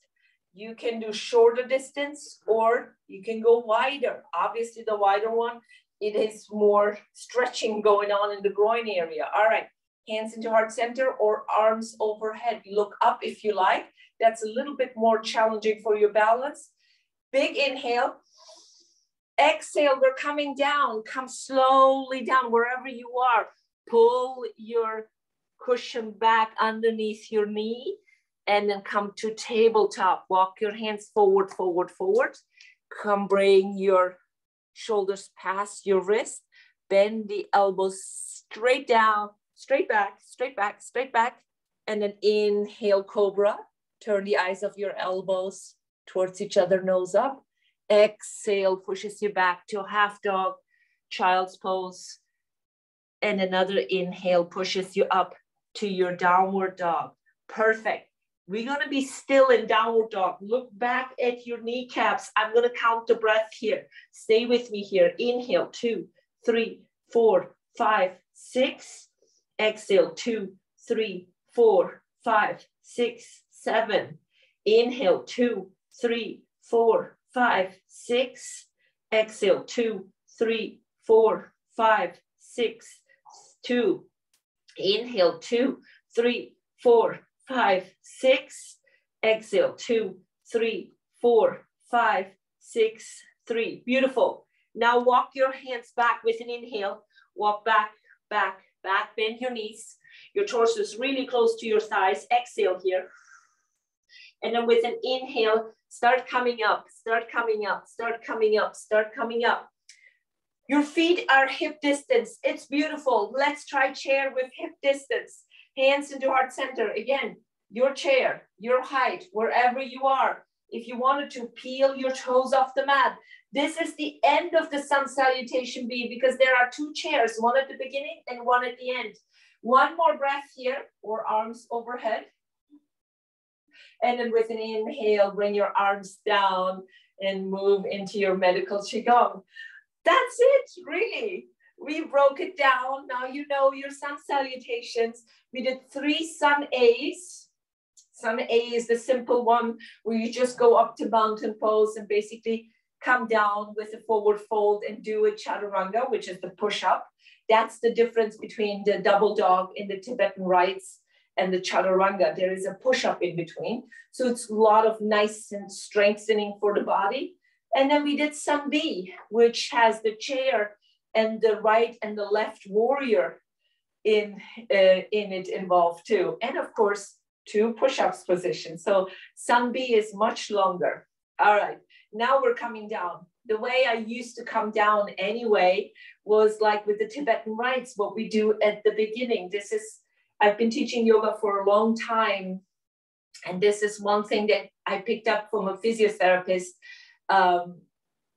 You can do shorter distance or you can go wider. Obviously the wider one, it is more stretching going on in the groin area. All right, hands into heart center or arms overhead. Look up if you like. That's a little bit more challenging for your balance. Big inhale. Exhale, we're coming down. Come slowly down wherever you are. Pull your cushion back underneath your knee. And then come to tabletop. Walk your hands forward, forward, forward. Come bring your shoulders past your wrist. Bend the elbows straight down, straight back, straight back, straight back. And then inhale, Cobra. Turn the eyes of your elbows towards each other, nose up. Exhale, pushes you back to Half Dog, Child's Pose. And another inhale pushes you up to your Downward Dog. Perfect. We're going to be still in Downward Dog. Look back at your kneecaps. I'm going to count the breath here. Stay with me here. Inhale, 2, 3, 4, 5, 6. Exhale, 2, 3, 4, 5, 6, 7. Inhale, 2, 3, 4, 5, 6. Exhale, 2, 3, 4, 5, 6, 2. Inhale, 2, 3, 4, 5, 6. Exhale, 2, 3, 4, 5, 6, 3. Beautiful. Now walk your hands back with an inhale. Walk back, back, back. Bend your knees. Your torso is really close to your thighs. Exhale here. And then with an inhale, start coming up, start coming up, start coming up, start coming up. Your feet are hip distance. It's beautiful. Let's try chair with hip distance. Hands into heart center. Again, your chair, your height, wherever you are. if you wanted to peel your toes off the mat. This is the end of the sun salutation B because there are two chairs, one at the beginning and one at the end. One more breath here, or arms overhead. And then with an inhale, bring your arms down and move into your medical Qigong. That's it, really. We broke it down. Now you know your sun salutations. We did 3 sun A's. Sun A is the simple one where you just go up to mountain pose and basically come down with a forward fold and do a chaturanga, which is the push-up. That's the difference between the double dog in the Tibetan rites and the chaturanga. There is a push-up in between. So it's a lot of nice and strengthening for the body. And then we did Sun B, which has the chair and the right and the left warrior in it involved too. And of course, 2 push-ups position. So Sun B is much longer. All right, now we're coming down. The way I used to come down anyway was like with the Tibetan rites, what we do at the beginning. I've been teaching yoga for a long time. And this is one thing that I picked up from a physiotherapist.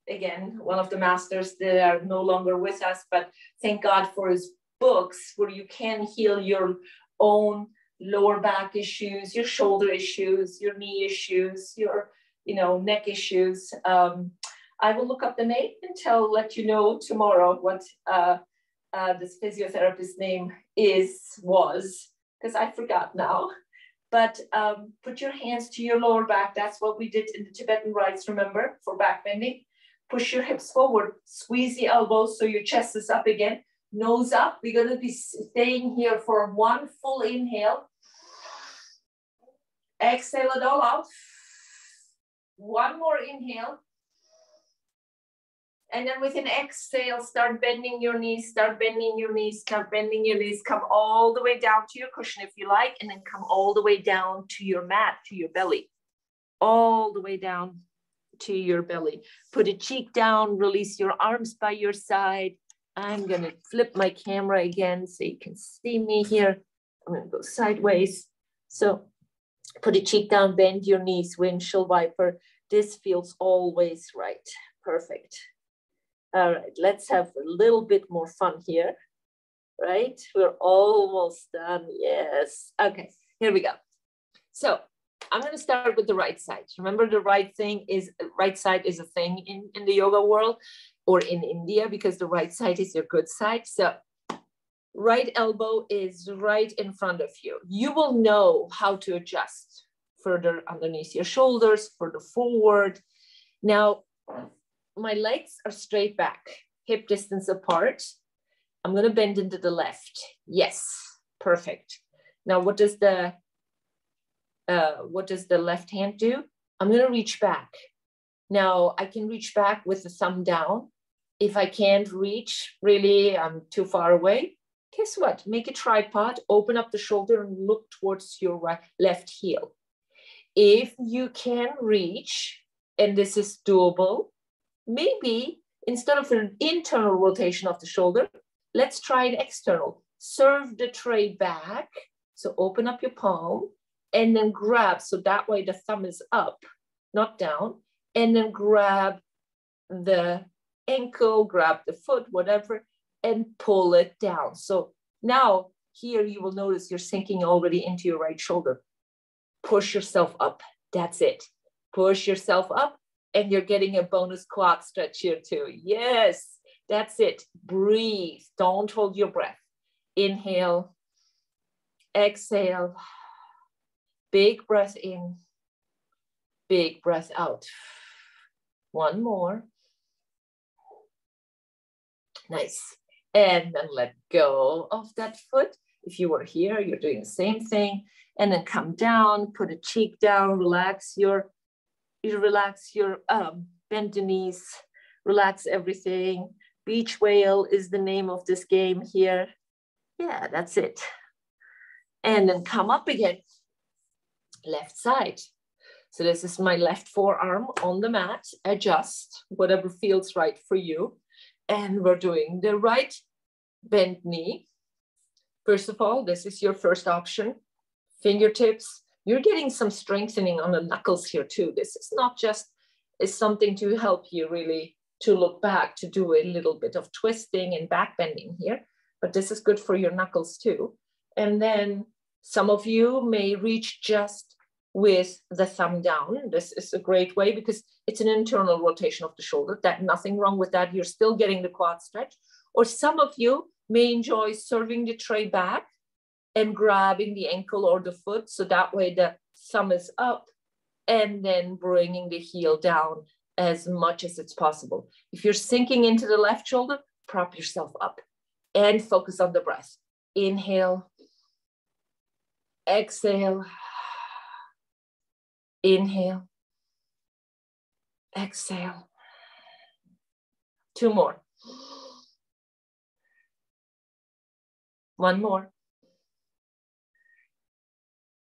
Again, one of the masters that are no longer with us, but thank God for his books where you can heal your own lower back issues, your shoulder issues, your knee issues, your neck issues. I will look up the name and let you know tomorrow what this physiotherapist's name was, because I forgot now. But put your hands to your lower back. That's what we did in the Tibetan rites, remember, for back bending. Push your hips forward, squeeze the elbows so your chest is up again. Nose up. We're going to be staying here for 1 full inhale. Exhale it all out. 1 more inhale. And then with an exhale, start bending your knees, start bending your knees, start bending your knees. Come all the way down to your cushion if you like, and then come all the way down to your mat, to your belly. All the way down to your belly. Put a cheek down, release your arms by your side. I'm going to flip my camera again so you can see me here. I'm going to go sideways. So put a cheek down, bend your knees, windshield wiper. This feels always right. Perfect. All right, let's have a little bit more fun here, right? We're almost done. Yes. Okay, here we go. So I'm going to start with the right side. Remember, the right side is a thing in the yoga world or in India because the right side is your good side. So right elbow is right in front of you. You will know how to adjust further underneath your shoulders, further forward. Now, my legs are straight back, hip distance apart. I'm going to bend into the left. Yes, perfect. Now, what does the left hand do? I'm going to reach back. Now, I can reach back with the thumb down. If I can't reach, really, I'm too far away. Guess what? Make a tripod, open up the shoulder and look towards your left heel. If you can reach, and this is doable, maybe instead of an internal rotation of the shoulder, let's try an external. Serve the tray back. So open up your palm and then grab. So that way the thumb is up, not down. And then grab the ankle, grab the foot, whatever, and pull it down. So now here you will notice you're sinking already into your right shoulder. Push yourself up. That's it. Push yourself up. And you're getting a bonus quad stretch here too. Yes, that's it. Breathe. Don't hold your breath. Inhale. Exhale. Big breath in. Big breath out. 1 more. Nice. And then let go of that foot. If you were here, you're doing the same thing. And then come down, put a cheek down, relax your bend the knees, relax everything. Beach whale is the name of this game here. Yeah, that's it. And then come up again, left side. So this is my left forearm on the mat. Adjust whatever feels right for you. And we're doing the right bent knee. First of all, this is your first option. Fingertips You're getting some strengthening on the knuckles here too. This is not just something to help you really to look back, to do a little bit of twisting and back bending here, but this is good for your knuckles too. And then some of you may reach just with the thumb down. This is a great way because it's an internal rotation of the shoulder. Nothing wrong with that. You're still getting the quad stretch. Or some of you may enjoy serving the tray back and grabbing the ankle or the foot. So that way the thumb is up and then bringing the heel down as much as it's possible. If you're sinking into the left shoulder, prop yourself up and focus on the breath. Inhale, exhale, inhale, exhale. 2 more. 1 more.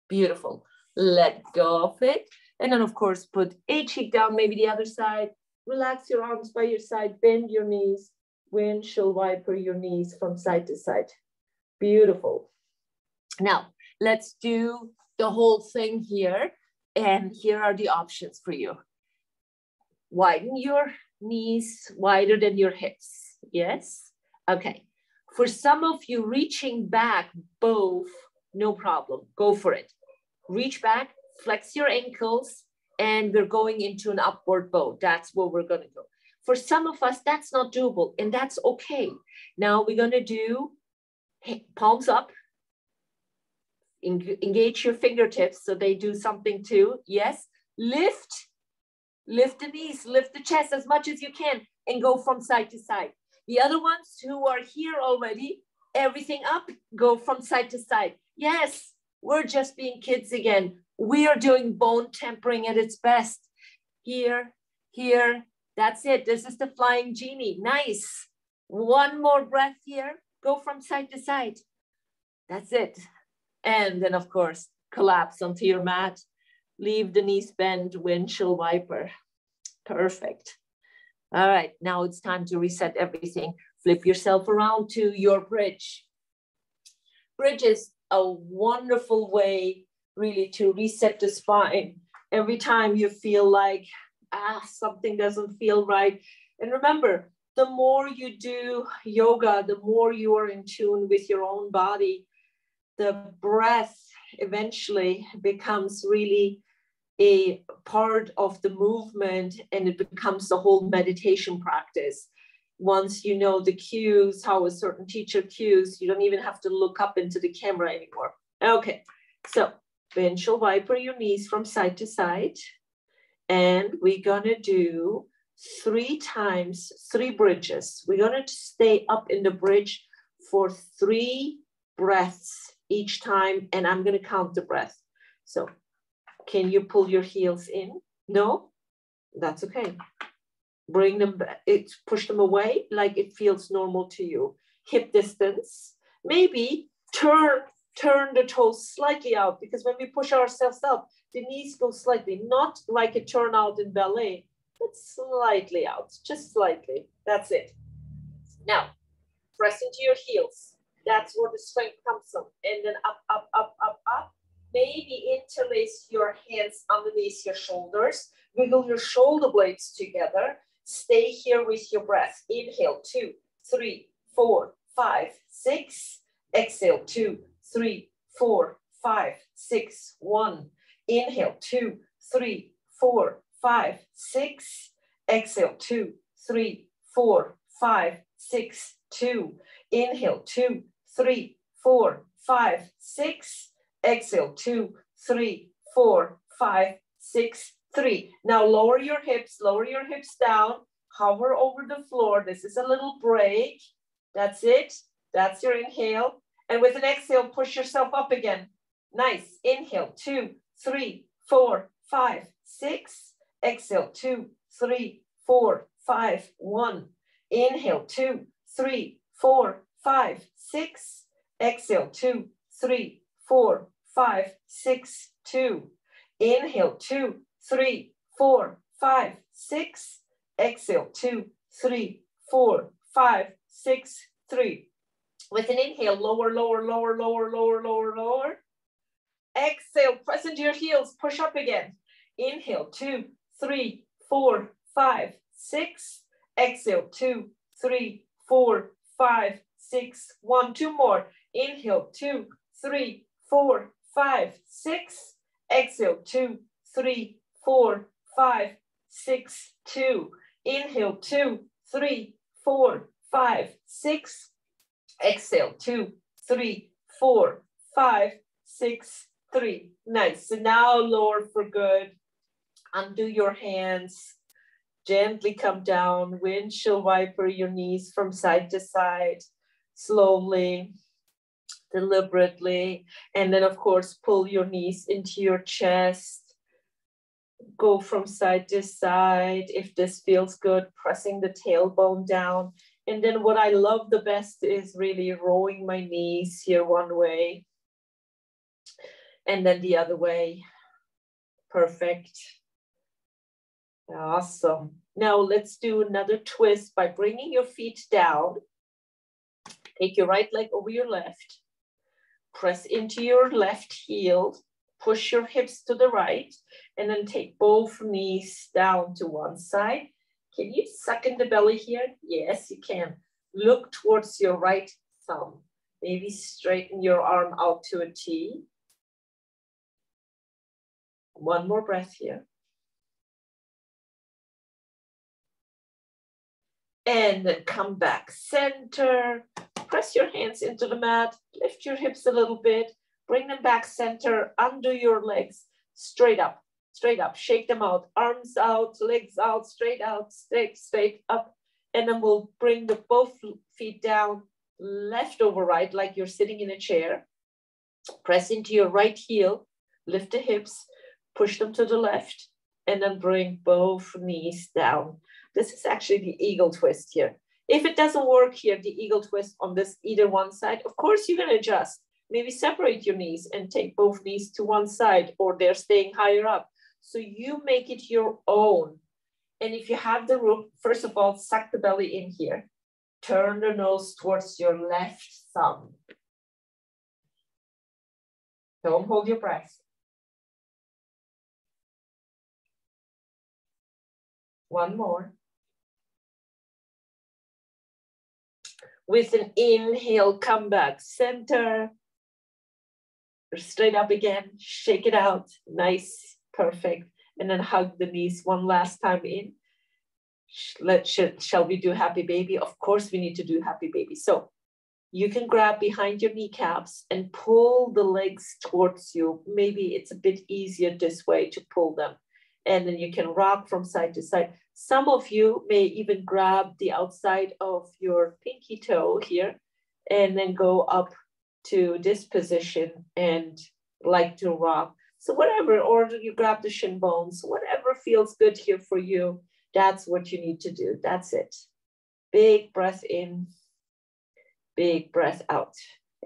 Beautiful. Let go of it. And then, of course, put a cheek down, maybe the other side. Relax your arms by your side. Bend your knees. Windshield wiper your knees from side to side. Beautiful. Now, let's do the whole thing here. And here are the options for you. Widen your knees wider than your hips. Yes? Okay. For some of you, reaching back both, no problem. Go for it. Reach back, flex your ankles, and we're going into an upward bow. That's where we're going to go. For some of us, that's not doable, and that's okay. Now we're going to do palms up. Engage your fingertips so they do something too. Yes. Lift the knees, lift the chest as much as you can, and go from side to side. The other ones who are here already, everything up, go from side to side. Yes, we're just being kids again. We are doing bone tempering at its best. Here, here, that's it. This is the flying genie. Nice. 1 more breath here. Go from side to side. That's it. And then, of course, collapse onto your mat. Leave the knees bent, windshield wiper. Perfect. All right, now it's time to reset everything. Flip yourself around to your bridge. Bridge is a wonderful way really to reset the spine. Every time you feel like, something doesn't feel right. And remember, the more you do yoga, the more you are in tune with your own body. The breath eventually becomes really a part of the movement, and it becomes the whole meditation practice. Once you know the cues, how a certain teacher cues, you don't even have to look up into the camera anymore. Okay, so windshield wiper your knees from side to side. And we're gonna do 3 times 3 bridges. We're gonna stay up in the bridge for 3 breaths each time, and I'm gonna count the breath. So can you pull your heels in? No? That's okay. Bring them back, push them away like it feels normal to you. Hip distance. Maybe turn the toes slightly out, because when we push ourselves up, the knees go slightly, not like a turn out in ballet, but slightly out, just slightly. That's it. Now, press into your heels. That's where the strength comes from. And then up, up, up, up, up. Maybe interlace your hands underneath your shoulders. Wiggle your shoulder blades together. Stay here with your breath. Inhale, 2, 3, 4, 5, 6. Exhale, 2, 3, 4, 5, 6, 1. Inhale, 2, 3, 4, 5, 6. Exhale, 2, 3, 4, 5, 6, 2. Inhale, 2, 3, 4, 5, 6. Exhale, 2, 3, 4, 5, 6, 3. Now lower your hips down, hover over the floor. This is a little break. That's it. That's your inhale. And with an exhale, push yourself up again. Nice. Inhale, 2, 3, 4, 5, 6. Exhale, 2, 3, 4, 5, 1. Inhale, 2, 3, 4, 5, 6. Exhale, 2, 3, 4, 5, 6, 2. Inhale, 2, 3, 4, 5, 6. Exhale, 2, 3, 4, 5, 6, 3. With an inhale, lower, lower, lower, lower, lower, lower, lower. Exhale, press into your heels, push up again. Inhale, 2, 3, 4, 5, 6. Exhale, 2, 3, 4, 5, 6. 1, 2 more. Inhale, 2, 3, 4, 5, 6. Exhale, 2, 3, 4, 5, 6, 2. Inhale, 2, 3, 4, 5, 6. Exhale, 2, 3, 4, 5, 6, 3. Nice. So now lower for good. Undo your hands. Gently come down. Windshield wiper your knees from side to side. Slowly, deliberately. And then, of course, pull your knees into your chest. Go from side to side. If this feels good, pressing the tailbone down. And then what I love the best is really rolling my knees here one way. And then the other way. Perfect. Awesome. Now let's do another twist by bringing your feet down. Take your right leg over your left. Press into your left heel. Push your hips to the right. And then take both knees down to one side. Can you suck in the belly here? Yes, you can. Look towards your right thumb. Maybe straighten your arm out to a T. One more breath here. And then come back, center. Press your hands into the mat. Lift your hips a little bit. Bring them back center, under your legs. Straight up, straight up. Shake them out. Arms out, legs out, straight up. And then we'll bring the both feet down, left over right, like you're sitting in a chair. Press into your right heel. Lift the hips. Push them to the left. And then bring both knees down. This is actually the eagle twist here. If it doesn't work here, the eagle twist on this either one side, of course you're gonna adjust. Maybe separate your knees and take both knees to one side, or they're staying higher up. So you make it your own. And if you have the room, first of all, suck the belly in here. Turn the nose towards your left thumb. Don't hold your breath. One more. With an inhale, come back, center. Straight up again, shake it out. Nice, perfect. And then hug the knees one last time in. Shall we do happy baby? Of course we need to do happy baby. So you can grab behind your kneecaps and pull the legs towards you. Maybe it's a bit easier this way to pull them. And then you can rock from side to side. Some of you may even grab the outside of your pinky toe here and then go up to this position and like to rock. So whatever, or you grab the shin bones, whatever feels good here for you, that's what you need to do. That's it. Big breath in, big breath out.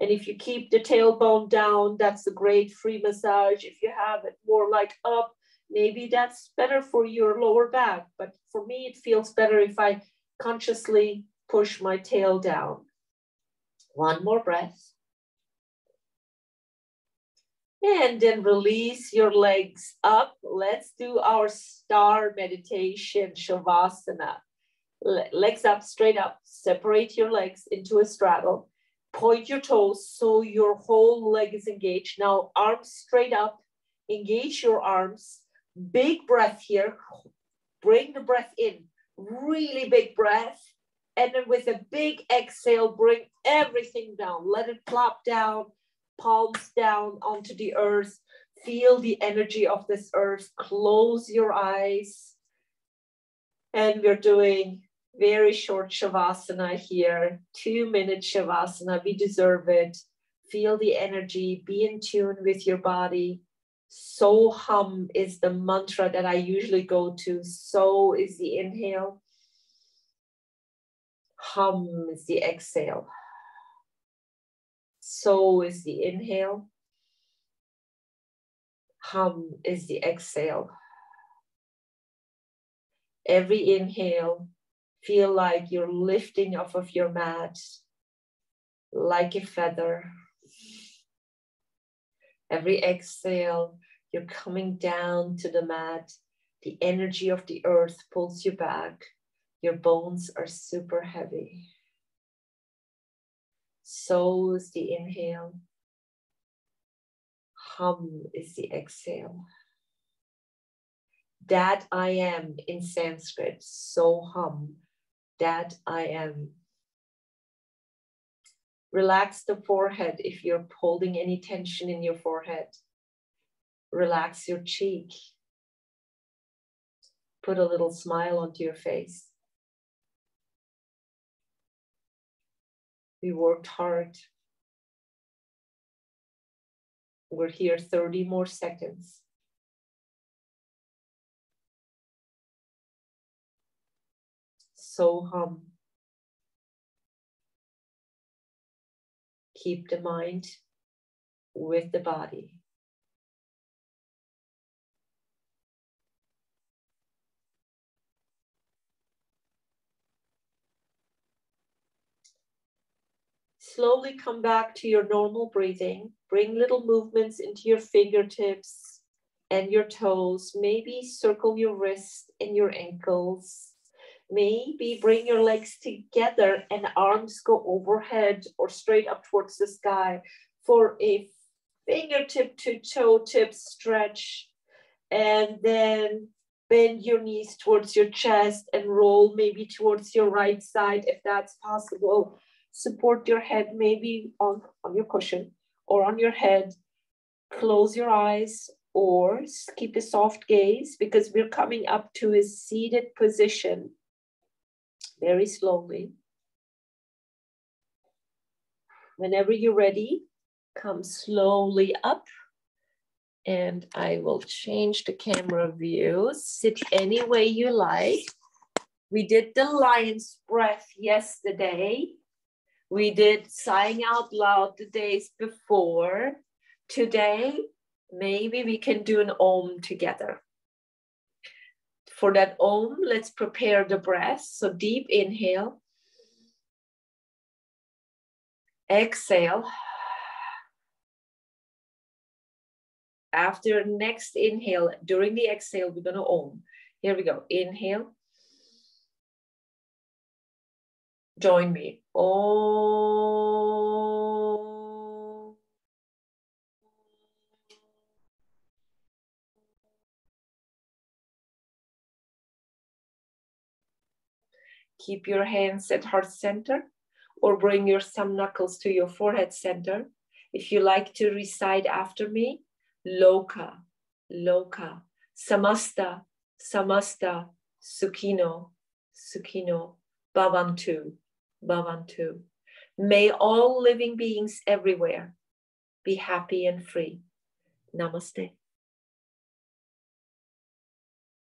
And if you keep the tailbone down, that's a great free massage. If you have it more like up, maybe that's better for your lower back. But for me, it feels better if I consciously push my tail down. One more breath. And then release your legs up. Let's do our star meditation, Shavasana. Legs up, straight up. Separate your legs into a straddle. Point your toes so your whole leg is engaged. Now, arms straight up. Engage your arms. Big breath here. Bring the breath in. Really big breath. And then with a big exhale, bring everything down. Let it plop down. Palms down onto the earth. Feel the energy of this earth. Close your eyes. And we're doing very short Shavasana here. 2-minute Shavasana. We deserve it. Feel the energy. Be in tune with your body. So hum is the mantra that I usually go to. So is the inhale. Hum is the exhale. So is the inhale. Hum is the exhale. Every inhale, feel like you're lifting off of your mat like a feather. Every exhale, you're coming down to the mat. The energy of the earth pulls you back. Your bones are super heavy. So is the inhale. Hum is the exhale. That I am in Sanskrit. So hum. That I am. Relax the forehead if you're holding any tension in your forehead. Relax your cheek. Put a little smile onto your face. We worked hard. We're here 30 more seconds. So hum. Keep the mind with the body. Slowly come back to your normal breathing. Bring little movements into your fingertips and your toes. Maybe circle your wrists and your ankles. Maybe bring your legs together and arms go overhead or straight up towards the sky for a fingertip to toe tip stretch. And then bend your knees towards your chest and roll maybe towards your right side if that's possible. Support your head maybe on your cushion or on your head. Close your eyes or keep a soft gaze because we're coming up to a seated position. Very slowly. Whenever you're ready, come slowly up. And I will change the camera view. Sit any way you like. We did the lion's breath yesterday. We did sighing out loud the days before. Today, maybe we can do an Om together. For that Om, let's prepare the breath. So deep inhale. Exhale. After next inhale, during the exhale, we're going to Om. Here we go. Inhale. Join me. Om. Keep your hands at heart center or bring your thumb knuckles to your forehead center. If you like to recite after me, Loka, Loka, Samasta, Samasta, Sukhino, Sukhino, Bhavantu, Bhavantu. May all living beings everywhere be happy and free. Namaste.